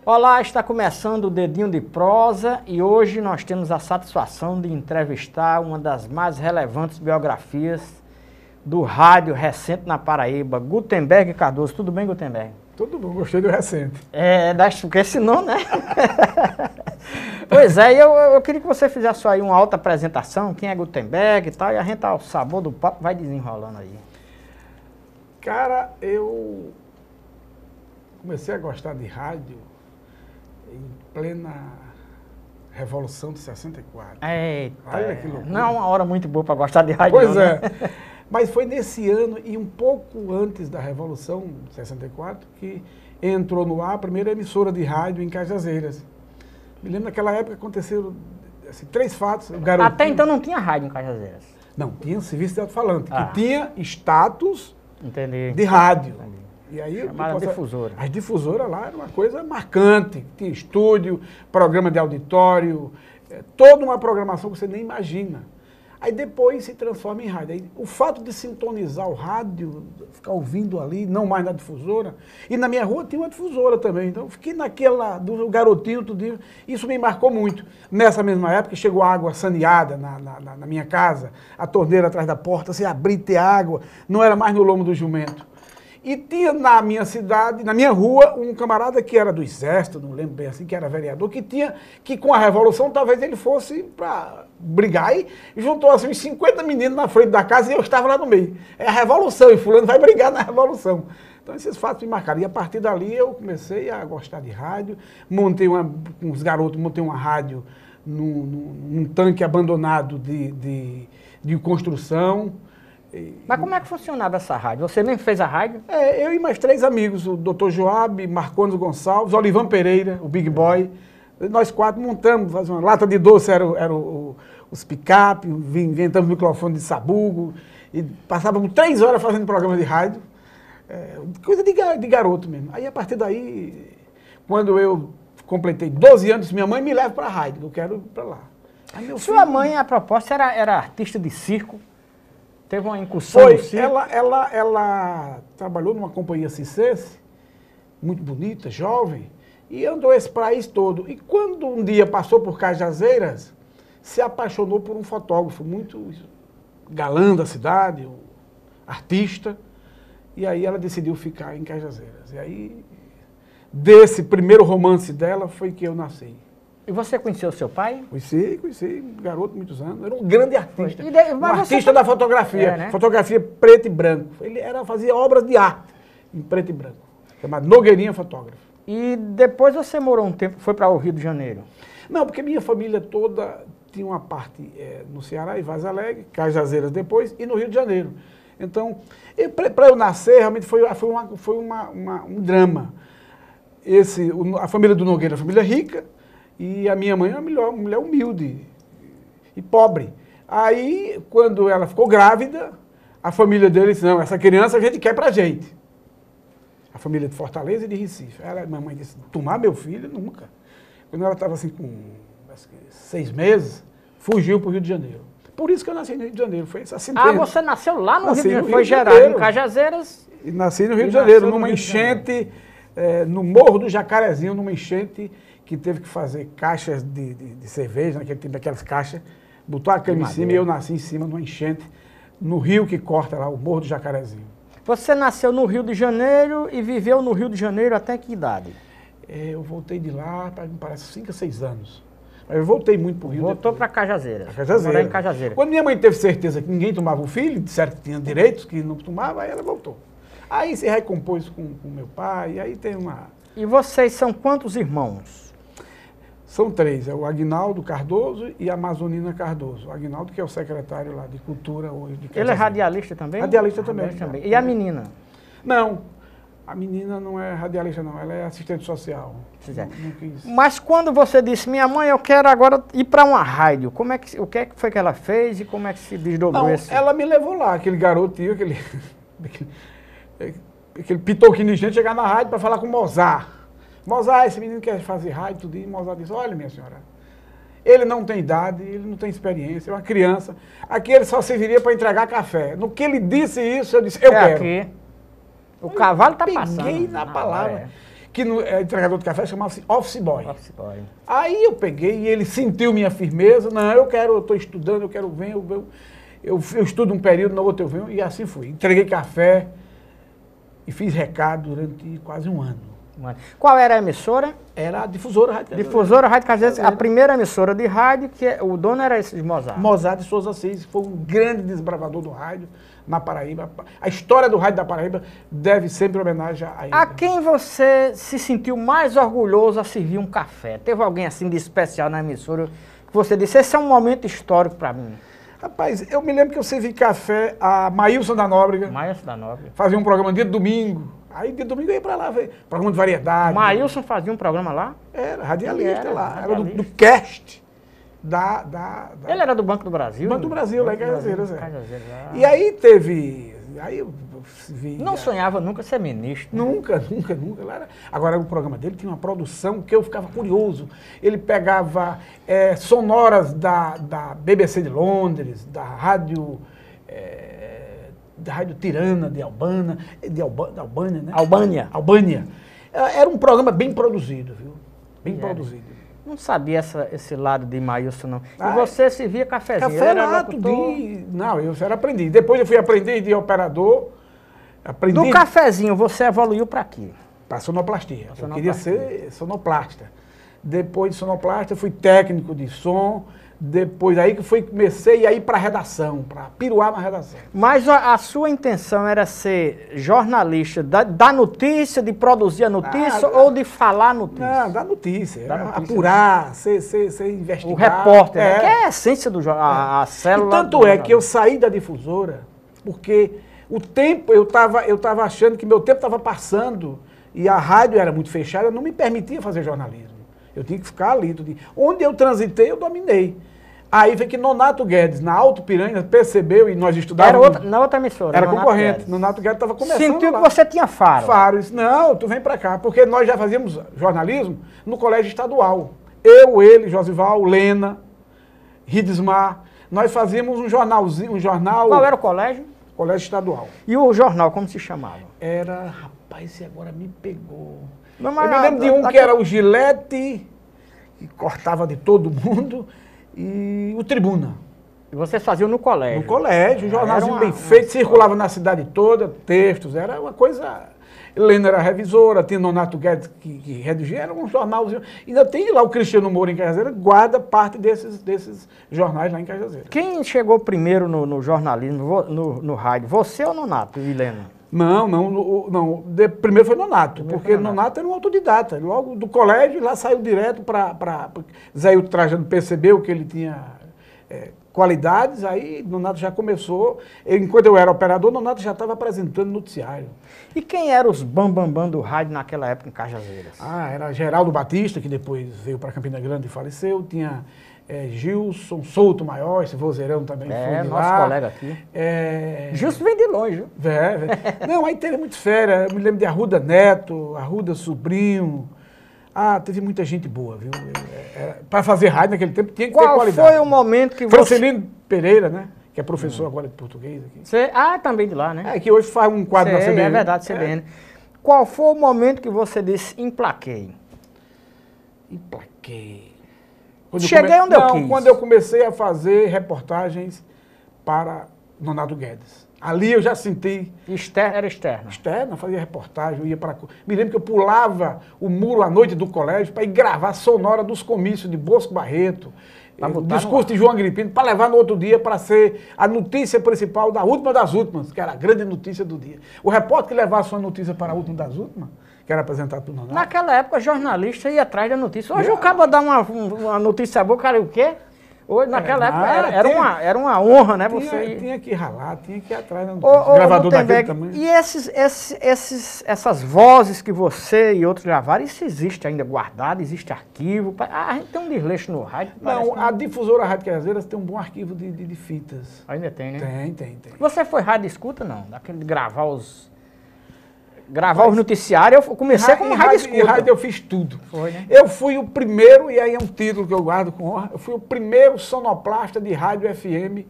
Olá, está começando o Dedinho de Prosa e hoje nós temos a satisfação de entrevistar uma das mais relevantes biografias do rádio recente na Paraíba, Gutenberg Cardoso. Tudo bem, Gutenberg? Tudo bom, gostei do recente. Porque senão, né? Pois é, eu queria que você fizesse aí uma alta apresentação, quem é Gutenberg e tal, e a gente, ao sabor do papo, vai desenrolando aí. Cara, eu comecei a gostar de rádio em plena Revolução de 64. Eita, Olha que loucura. não é uma hora muito boa para gostar de rádio, Pois não, é. né? Mas foi nesse ano e um pouco antes da Revolução de 64 que entrou no ar a primeira emissora de rádio em Cajazeiras. Me lembro naquela época aconteceram assim, 3 fatos. Até então não tinha rádio em Cajazeiras. Não, tinha serviço de alto-falante, Ah. que tinha status Entendi. de rádio. Entendi. E aí, Chamada difusora. As difusoras lá era uma coisa marcante. Tinha estúdio, programa de auditório, toda uma programação que você nem imagina. Aí depois se transforma em rádio. Aí, o fato de sintonizar o rádio, ficar ouvindo ali, não mais na difusora. E na minha rua tinha uma difusora também. Então eu fiquei naquela, do garotinho, tudo. Isso me marcou muito. Nessa mesma época chegou água saneada na minha casa, a torneira atrás da porta, você abria e ter água, não era mais no lombo do jumento. E tinha na minha cidade, na minha rua, um camarada que era do exército, não lembro bem assim, que era vereador, que com a Revolução talvez ele fosse para brigar e juntou assim uns 50 meninos na frente da casa e eu estava lá no meio. É a Revolução e fulano vai brigar na Revolução. Então esses fatos me marcaram. E a partir dali eu comecei a gostar de rádio, com os garotos, montei uma rádio num tanque abandonado de construção. Mas como é que funcionava essa rádio? Você mesmo fez a rádio? Eu e mais 3 amigos, o Dr. Joab, Marcondes Gonçalves, Olivan Pereira, o Big Boy. Nós 4 montamos, fazíamos uma lata de doce, eram os picape, inventamos microfone de sabugo, e passávamos 3 horas fazendo programa de rádio. Coisa de garoto mesmo. Aí a partir daí, quando eu completei 12 anos, minha mãe me leva para a rádio, eu quero ir para lá. Aí Sua mãe, a propósito, era artista de circo? Teve uma incursão no circo? Ela trabalhou numa companhia circense, muito bonita, jovem, e andou esse país todo. E quando um dia passou por Cajazeiras, se apaixonou por um fotógrafo muito galã da cidade, um artista, e aí ela decidiu ficar em Cajazeiras. E aí, desse primeiro romance dela, foi que eu nasci. E você conheceu seu pai? Conheci, garoto, muitos anos. Era um grande artista. Um Mas artista da fotografia. né? Fotografia preto e branco. Ele fazia obras de arte em preto e branco. Chamado Nogueirinha Fotógrafo. E depois você morou um tempo, foi para o Rio de Janeiro? Não, porque minha família toda tinha uma parte no Ceará, em Vaz Alegre, Cajazeiras depois, e no Rio de Janeiro. Então, para eu nascer, realmente foi um drama. A família do Nogueira é uma família rica, e a minha mãe é uma mulher humilde e pobre. Aí, quando ela ficou grávida, a família dele disse, não, essa criança a gente quer pra gente. A família de Fortaleza e de Recife. A mamãe disse, tomar meu filho? Nunca. Quando ela estava assim com 6 meses, fugiu para o Rio de Janeiro. Por isso que eu nasci no Rio de Janeiro. Foi essa sentença. Ah, você nasceu lá no Rio de Janeiro? Rio Foi de gerado Janeiro. em Cajazeiras? E nasci no Rio E de Janeiro, nasceu no numa Rio de enchente, no Morro do Jacarezinho, numa enchente que teve que fazer caixas de cerveja, naquele tempo, daquelas caixas, botou a cama em cima e eu nasci em cima, numa enchente, no rio que corta lá, o Morro do Jacarezinho. Você nasceu no Rio de Janeiro e viveu no Rio de Janeiro até que idade? Eu voltei de lá, me parece, 5 a 6 anos. Mas eu voltei muito para o Rio. Voltou para Cajazeiras. Pra Cajazeiras. Morar em Cajazeiras. Quando minha mãe teve certeza que ninguém tomava o filho, disseram que tinha direitos, que não tomava, aí ela voltou. Aí se recompôs com meu pai, aí tem uma... E vocês são quantos irmãos? São 3, é o Aguinaldo Cardoso e a Amazonina Cardoso. O Aguinaldo que é o secretário lá de Cultura hoje de Cajazeiras. Ele é radialista também? Radialista também. Também. E a menina? Não, a menina não é radialista não, ela é assistente social. Não quis. Mas quando você disse, minha mãe, eu quero agora ir para uma rádio, o que foi que ela fez e como é que se desdobrou Não, esse? ela me levou lá, aquele garotinho, aquele pitoquinho de gente chegar na rádio para falar com o Mozart. Mozart, esse menino quer fazer rádio, tudo, e Mozart disse, olha minha senhora, ele não tem idade, ele não tem experiência, é uma criança, aqui ele só serviria para entregar café. No que ele disse isso, eu disse, eu quero. Aqui. O cavalo está passando. Peguei na palavra. que no entregador de café chamava-se office boy. Office boy. Aí eu peguei e ele sentiu minha firmeza. Não, eu estou estudando, eu quero ver, eu estudo um período, no outro eu venho, e assim fui. Entreguei café e fiz recado durante quase um ano. Qual era a emissora? Era a Difusora Rádio Cajazeiras. Difusora Rádio Cajazeiras, a primeira emissora de rádio, que o dono era esse de Mozart. Mozart de Souza Assis, foi um grande desbravador do rádio na Paraíba. A história do rádio da Paraíba deve sempre homenagem a ele. A quem você se sentiu mais orgulhoso a servir um café? Teve alguém assim de especial na emissora que você disse, esse é um momento histórico para mim? Rapaz, eu me lembro que eu servi café a Maílson da Nóbrega. Maílson da Nóbrega. Fazia um programa dia de domingo. Aí dia de domingo eu ia para lá ver programa de variedade. Maílson fazia um programa lá? Era, radialista lá. Era radialista. do cast. Ele era do Banco do Brasil? Banco do Brasil, lá em Cajazeiras. E aí aí teve... Aí eu vi... Não sonhava nunca ser ministro. Né? Nunca. Agora, o programa dele tinha uma produção que eu ficava curioso. Ele pegava sonoras da BBC de Londres, da Rádio Tirana de Albânia, né? Albânia. Era um programa bem produzido, viu? Bem produzido. Não sabia esse lado de Maílson, não. E você se via cafezinho? Café lá, Não, eu era aprendiz. Depois eu fui aprendiz de operador. Do cafezinho, você evoluiu para quê? Para sonoplastia. Eu queria ser sonoplasta. Depois de sonoplasta, eu fui técnico de som. Depois aí que comecei a ir para a redação, para piruar na redação. Mas a sua intenção era ser jornalista da notícia, de produzir a notícia ou de falar a notícia? Não, da notícia. Apurar, ser investigado. O repórter, né? Que é a essência do jornal, a célula. E tanto é que eu saí da Difusora porque o tempo, eu tava achando que meu tempo estava passando e a rádio era muito fechada, não me permitia fazer jornalismo. Eu tinha que ficar ali. Onde eu transitei, eu dominei. Aí foi que Nonato Guedes, na Alto Piranha, percebeu e nós estudávamos... Na outra emissora. Era concorrente. Nonato Guedes estava começando Sentiu lá. Que você tinha faro. Faro. Disse, não, tu vem para cá. Porque nós já fazíamos jornalismo no colégio estadual. Eu, ele, Josival, Lena, Ridesmar. Nós fazíamos um jornalzinho, um jornal... Qual era o colégio? Colégio estadual. E o jornal, como se chamava? Era... Rapaz, esse agora me pegou. Não, eu me lembro de um que era o Gillette, que cortava de todo mundo... E o Tribuna. E vocês faziam no colégio? No colégio, um jornalzinho bem feito, circulava na cidade toda, textos, era uma coisa... Helena era revisora, tinha Nonato Guedes que redigia, era um jornalzinho. Ainda tem lá o Cristiano Moura em Cajazeiras, guarda parte desses jornais lá em Cajazeiras. Quem chegou primeiro no jornalismo, no rádio, você ou Nonato e Helena? Não. Primeiro foi Nonato, porque Nonato era um autodidata. Logo do colégio, lá saiu direto para... Zé Hilton Trajano percebeu que ele tinha qualidades, aí Nonato já começou. Enquanto eu era operador, Nonato já estava apresentando noticiário. E quem eram os bambambam do rádio naquela época em Cajazeiras? Era Geraldo Batista, que depois veio para Campina Grande e faleceu. Tinha... Gilson Souto Maior, esse vozeirão também foi de nosso lá. Colega aqui. Gilson vem de longe, viu? Não, aí teve muito fera. Eu me lembro de Arruda Neto, Arruda Sobrinho. Teve muita gente boa, viu? Para fazer rádio naquele tempo tinha que ter qualidade. Qual foi o momento que Francelino Pereira, né? Que é professor agora de português aqui. Também de lá, né? Que hoje faz um quadro na CBN. É verdade, CBN. Qual foi o momento que você disse, emplaquei? Cheguei onde eu quis. Quando eu comecei a fazer reportagens para Nonato Guedes. Ali eu já senti... Era externa? Externa, fazia reportagem, eu ia para... Me lembro que eu pulava o muro à noite do colégio para ir gravar a sonora dos comícios de Bosco Barreto, o discurso de João Agripino, para levar no outro dia para ser a notícia principal da última das últimas, que era a grande notícia do dia. O repórter que levasse sua notícia para a última das últimas, que era apresentado por Nonato. Naquela época, jornalista ia atrás da notícia. Hoje o cara dá uma notícia boa, cara, o quê? Hoje, naquela época, era uma honra, né? Tinha que ralar, tinha que ir atrás da notícia. Gravador daquele tamanho. E essas vozes que você e outros gravaram, isso existe ainda guardado, existe arquivo? A gente tem um desleixo no rádio. Não, a Difusora Rádio Cajazeiras tem um bom arquivo de fitas. Ainda tem, né? Tem. Você foi rádio escuta, não? Daquele de gravar os noticiários, eu comecei como rádio escuta. Em rádio eu fiz tudo. Foi, né? Eu fui o primeiro, e aí é um título que eu guardo com honra, eu fui o primeiro sonoplasta de rádio FM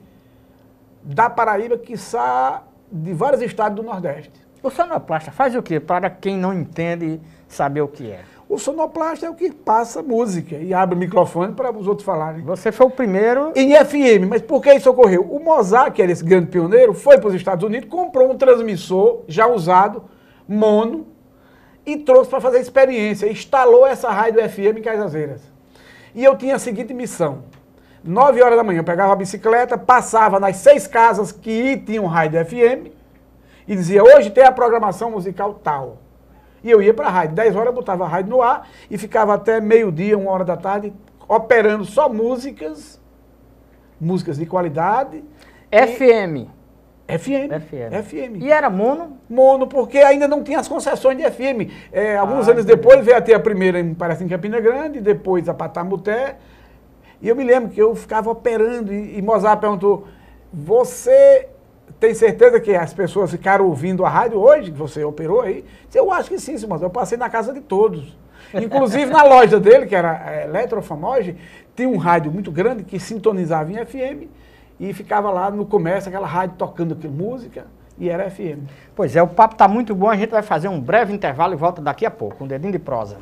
da Paraíba, quiçá de vários estados do Nordeste. O sonoplasta faz o quê? Para quem não entende saber o que é. O sonoplasta é o que passa música e abre o microfone para os outros falarem. Você foi o primeiro... Em FM, mas por que isso ocorreu? O Mozart, que era esse grande pioneiro, foi para os Estados Unidos, comprou um transmissor já usado, mono, e trouxe para fazer experiência. Instalou essa rádio FM em Cajazeiras. E eu tinha a seguinte missão. 9 horas da manhã eu pegava a bicicleta, passava nas 6 casas que tinham rádio FM e dizia, hoje tem a programação musical tal. E eu ia para a rádio. 10 horas eu botava a rádio no ar e ficava até meio-dia, 1 hora da tarde, operando só músicas de qualidade. FM. FM. E era mono? Mono, porque ainda não tinha as concessões de FM. Alguns anos depois veio a ter a primeira, parece em Campina Grande, depois a Patamuté. E eu me lembro que eu ficava operando e Mozart perguntou, você tem certeza que as pessoas ficaram ouvindo a rádio hoje, que você operou aí? Eu acho que sim, Mozart. Eu passei na casa de todos. Inclusive na loja dele, que era a Eletrofamoge, tinha um rádio muito grande que sintonizava em FM e ficava lá no comércio, aquela rádio tocando música, e era FM. Pois é, o papo está muito bom, a gente vai fazer um breve intervalo e volta daqui a pouco, um dedinho de prosa.